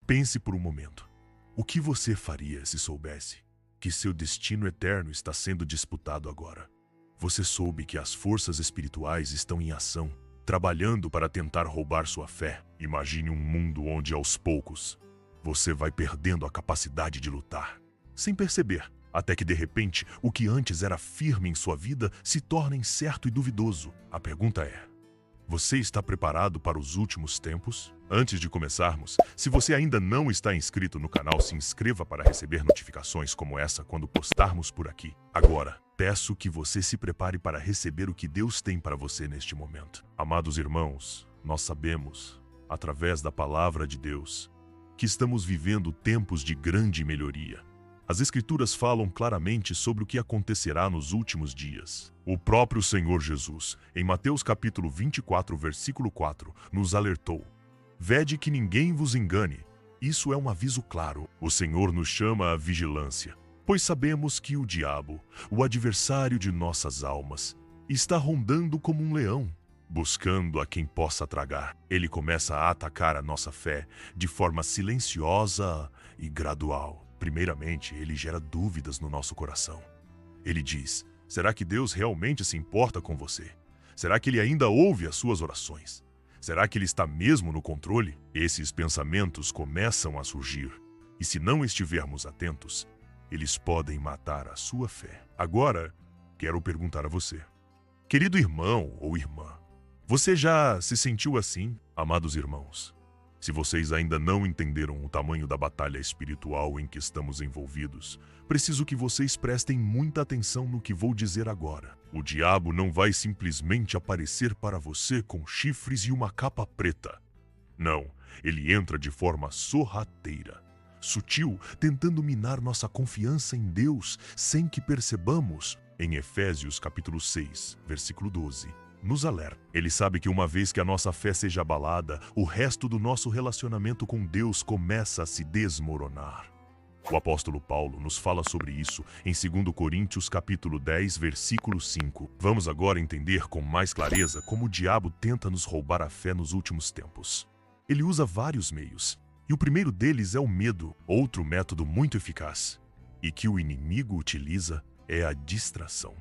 Pense por um momento. O que você faria se soubesse que seu destino eterno está sendo disputado agora? Você soube que as forças espirituais estão em ação, trabalhando para tentar roubar sua fé. Imagine um mundo onde, aos poucos, você vai perdendo a capacidade de lutar, sem perceber, até que de repente o que antes era firme em sua vida se torna incerto e duvidoso. A pergunta é: você está preparado para os últimos tempos? Antes de começarmos, se você ainda não está inscrito no canal, se inscreva para receber notificações como essa quando postarmos por aqui. Agora, peço que você se prepare para receber o que Deus tem para você neste momento. Amados irmãos, nós sabemos, através da palavra de Deus, que estamos vivendo tempos de grande melhoria. As Escrituras falam claramente sobre o que acontecerá nos últimos dias. O próprio Senhor Jesus, em Mateus capítulo 24, versículo 4, nos alertou: vede que ninguém vos engane. Isso é um aviso claro. O Senhor nos chama à vigilância, pois sabemos que o diabo, o adversário de nossas almas, está rondando como um leão, buscando a quem possa tragar. Ele começa a atacar a nossa fé de forma silenciosa e gradual. Primeiramente, ele gera dúvidas no nosso coração. Ele diz: será que Deus realmente se importa com você? Será que ele ainda ouve as suas orações? Será que ele está mesmo no controle? Esses pensamentos começam a surgir, e se não estivermos atentos, eles podem matar a sua fé. Agora, quero perguntar a você, querido irmão ou irmã, você já se sentiu assim? Amados irmãos, se vocês ainda não entenderam o tamanho da batalha espiritual em que estamos envolvidos, preciso que vocês prestem muita atenção no que vou dizer agora. O diabo não vai simplesmente aparecer para você com chifres e uma capa preta. Não, ele entra de forma sorrateira, sutil, tentando minar nossa confiança em Deus sem que percebamos. Em Efésios capítulo 6, versículo 12. Nos alerta. Ele sabe que uma vez que a nossa fé seja abalada, o resto do nosso relacionamento com Deus começa a se desmoronar. O apóstolo Paulo nos fala sobre isso em 2 Coríntios capítulo 10, versículo 5. Vamos agora entender com mais clareza como o diabo tenta nos roubar a fé nos últimos tempos. Ele usa vários meios, e o primeiro deles é o medo, outro método muito eficaz, e que o inimigo utiliza é a distração.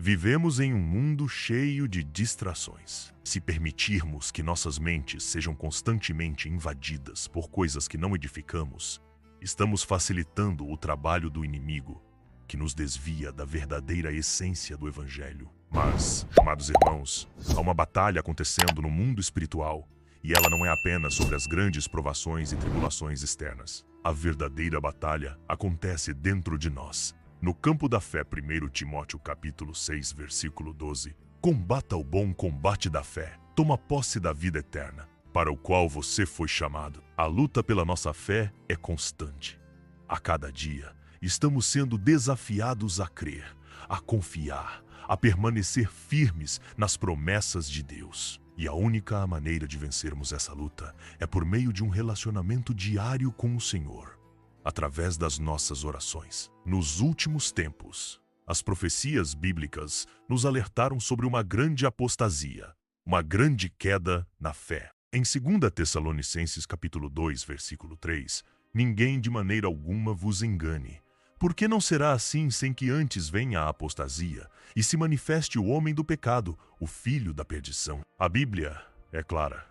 Vivemos em um mundo cheio de distrações. Se permitirmos que nossas mentes sejam constantemente invadidas por coisas que não edificamos, estamos facilitando o trabalho do inimigo, que nos desvia da verdadeira essência do Evangelho. Mas, amados irmãos, há uma batalha acontecendo no mundo espiritual, e ela não é apenas sobre as grandes provações e tribulações externas. A verdadeira batalha acontece dentro de nós. No campo da fé, 1 Timóteo capítulo 6, versículo 12. Combata o bom combate da fé, toma posse da vida eterna, para o qual você foi chamado. A luta pela nossa fé é constante. A cada dia, estamos sendo desafiados a crer, a confiar, a permanecer firmes nas promessas de Deus. E a única maneira de vencermos essa luta é por meio de um relacionamento diário com o Senhor, através das nossas orações. Nos últimos tempos, as profecias bíblicas nos alertaram sobre uma grande apostasia, uma grande queda na fé. Em 2 Tessalonicenses capítulo 2, versículo 3, ninguém de maneira alguma vos engane, porque não será assim sem que antes venha a apostasia e se manifeste o homem do pecado, o filho da perdição. A Bíblia é clara.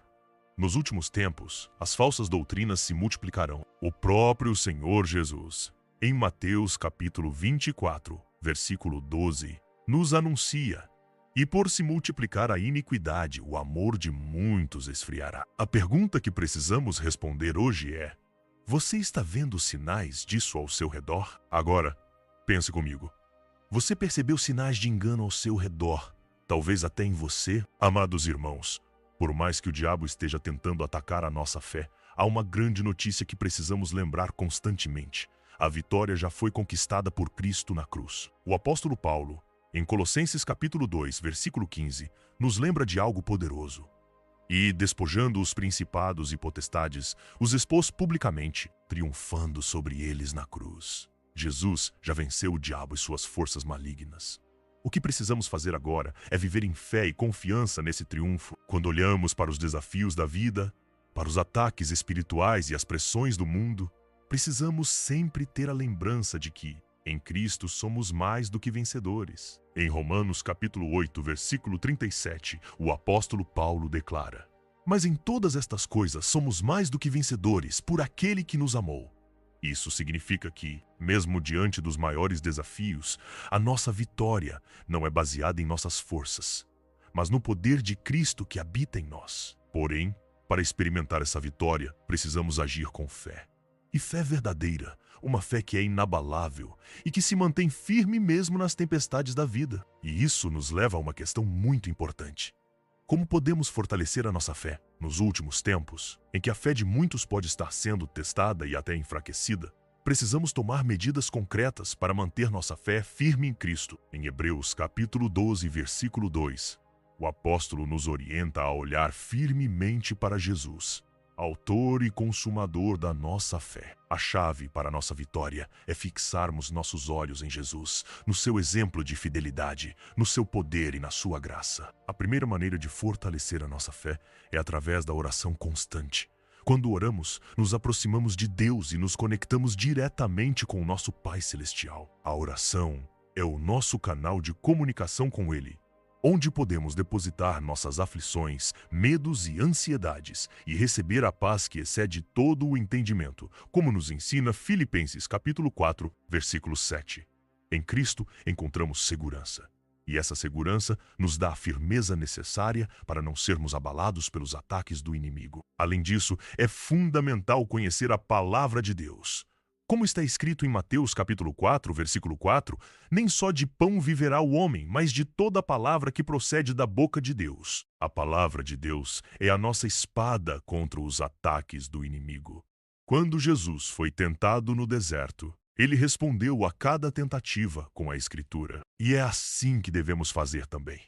Nos últimos tempos, as falsas doutrinas se multiplicarão. O próprio Senhor Jesus, em Mateus capítulo 24, versículo 12, nos anuncia: e por se multiplicar a iniquidade, o amor de muitos esfriará. A pergunta que precisamos responder hoje é: você está vendo sinais disso ao seu redor? Agora, pense comigo. Você percebeu sinais de engano ao seu redor, talvez até em você? Amados irmãos, por mais que o diabo esteja tentando atacar a nossa fé, há uma grande notícia que precisamos lembrar constantemente. A vitória já foi conquistada por Cristo na cruz. O apóstolo Paulo, em Colossenses capítulo 2, versículo 15, nos lembra de algo poderoso. E, despojando os principados e potestades, os expôs publicamente, triunfando sobre eles na cruz. Jesus já venceu o diabo e suas forças malignas. O que precisamos fazer agora é viver em fé e confiança nesse triunfo. Quando olhamos para os desafios da vida, Para os ataques espirituais e as pressões do mundo, precisamos sempre ter a lembrança de que, em Cristo, somos mais do que vencedores. Em Romanos capítulo 8, versículo 37, o apóstolo Paulo declara: "Mas em todas estas coisas somos mais do que vencedores por aquele que nos amou." Isso significa que, mesmo diante dos maiores desafios, a nossa vitória não é baseada em nossas forças, mas no poder de Cristo que habita em nós. Porém, para experimentar essa vitória, precisamos agir com fé. E fé verdadeira, uma fé que é inabalável e que se mantém firme mesmo nas tempestades da vida. E isso nos leva a uma questão muito importante. Como podemos fortalecer a nossa fé? Nos últimos tempos, em que a fé de muitos pode estar sendo testada e até enfraquecida, precisamos tomar medidas concretas para manter nossa fé firme em Cristo. Em Hebreus capítulo 12, versículo 2, o apóstolo nos orienta a olhar firmemente para Jesus, autor e consumador da nossa fé. A chave para a nossa vitória é fixarmos nossos olhos em Jesus, no seu exemplo de fidelidade, no seu poder e na sua graça. A primeira maneira de fortalecer a nossa fé é através da oração constante. Quando oramos, nos aproximamos de Deus e nos conectamos diretamente com o nosso Pai Celestial. A oração é o nosso canal de comunicação com Ele, onde podemos depositar nossas aflições, medos e ansiedades e receber a paz que excede todo o entendimento, como nos ensina Filipenses capítulo 4, versículo 7. Em Cristo encontramos segurança, e essa segurança nos dá a firmeza necessária para não sermos abalados pelos ataques do inimigo. Além disso, é fundamental conhecer a palavra de Deus. Como está escrito em Mateus capítulo 4, versículo 4, nem só de pão viverá o homem, mas de toda palavra que procede da boca de Deus. A palavra de Deus é a nossa espada contra os ataques do inimigo. Quando Jesus foi tentado no deserto, ele respondeu a cada tentativa com a Escritura. E é assim que devemos fazer também.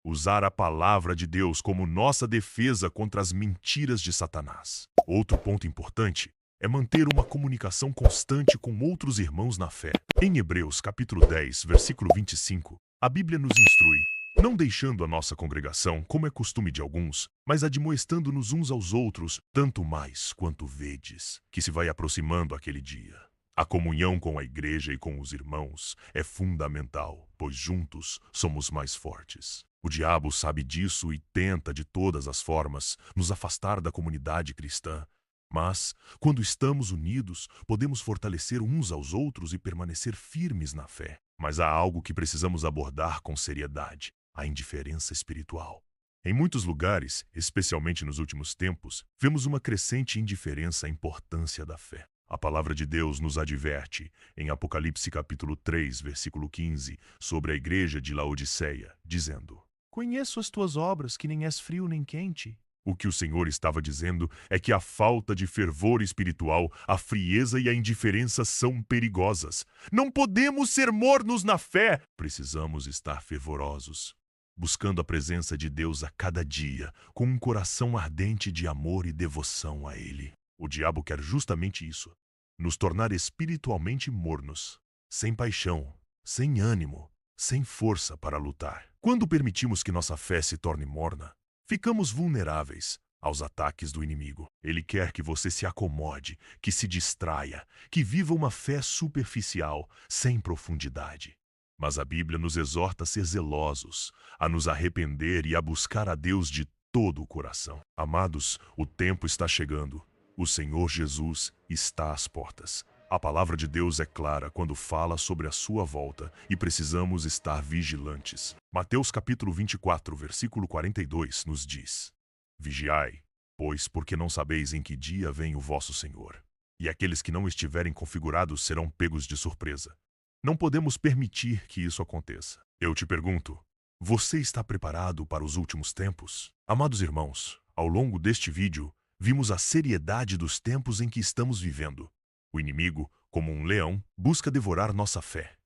Usar a palavra de Deus como nossa defesa contra as mentiras de Satanás. Outro ponto importante é manter uma comunicação constante com outros irmãos na fé. Em Hebreus capítulo 10, versículo 25, a Bíblia nos instrui: "Não deixando a nossa congregação, como é costume de alguns, mas admoestando-nos uns aos outros, tanto mais quanto vedes que se vai aproximando aquele dia." A comunhão com a igreja e com os irmãos é fundamental, pois juntos somos mais fortes. O diabo sabe disso e tenta, de todas as formas, nos afastar da comunidade cristã. Mas, quando estamos unidos, podemos fortalecer uns aos outros e permanecer firmes na fé. Mas há algo que precisamos abordar com seriedade: a indiferença espiritual. Em muitos lugares, especialmente nos últimos tempos, vemos uma crescente indiferença à importância da fé. A palavra de Deus nos adverte, em Apocalipse capítulo 3, versículo 15, sobre a igreja de Laodiceia, dizendo: "Conheço as tuas obras, que nem és frio nem quente." O que o Senhor estava dizendo é que a falta de fervor espiritual, a frieza e a indiferença são perigosas. Não podemos ser mornos na fé. Precisamos estar fervorosos, buscando a presença de Deus a cada dia, com um coração ardente de amor e devoção a Ele. O diabo quer justamente isso: nos tornar espiritualmente mornos, sem paixão, sem ânimo, sem força para lutar. Quando permitimos que nossa fé se torne morna, ficamos vulneráveis aos ataques do inimigo. Ele quer que você se acomode, que se distraia, que viva uma fé superficial, sem profundidade. Mas a Bíblia nos exorta a ser zelosos, a nos arrepender e a buscar a Deus de todo o coração. Amados, o tempo está chegando. O Senhor Jesus está às portas. A palavra de Deus é clara quando fala sobre a sua volta e precisamos estar vigilantes. Mateus capítulo 24, versículo 42 nos diz: "Vigiai, pois porque não sabeis em que dia vem o vosso Senhor. E aqueles que não estiverem configurados serão pegos de surpresa." Não podemos permitir que isso aconteça. Eu te pergunto, você está preparado para os últimos tempos? Amados irmãos, ao longo deste vídeo, vimos a seriedade dos tempos em que estamos vivendo. O inimigo, como um leão, busca devorar nossa fé,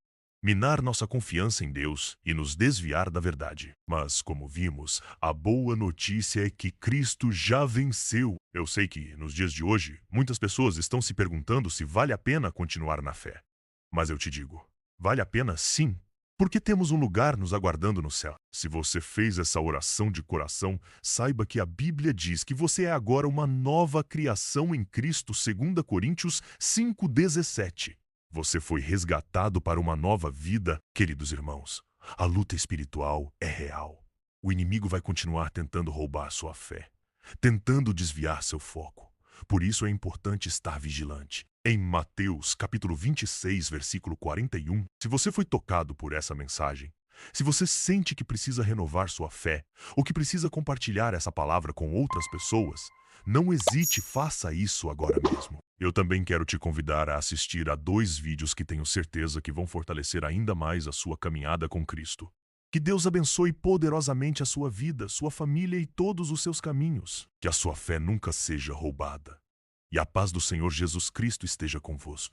minar nossa confiança em Deus e nos desviar da verdade. Mas, como vimos, a boa notícia é que Cristo já venceu. Eu sei que, nos dias de hoje, muitas pessoas estão se perguntando se vale a pena continuar na fé. Mas eu te digo, vale a pena sim, porque temos um lugar nos aguardando no céu. Se você fez essa oração de coração, saiba que a Bíblia diz que você é agora uma nova criação em Cristo, 2 Coríntios 5,17. Você foi resgatado para uma nova vida, queridos irmãos. A luta espiritual é real. O inimigo vai continuar tentando roubar sua fé, tentando desviar seu foco. Por isso é importante estar vigilante. Em Mateus, capítulo 26, versículo 41, se você foi tocado por essa mensagem, se você sente que precisa renovar sua fé, ou que precisa compartilhar essa palavra com outras pessoas, não hesite, faça isso agora mesmo. Eu também quero te convidar a assistir a 2 vídeos que tenho certeza que vão fortalecer ainda mais a sua caminhada com Cristo. Que Deus abençoe poderosamente a sua vida, sua família e todos os seus caminhos. Que a sua fé nunca seja roubada. E a paz do Senhor Jesus Cristo esteja convosco.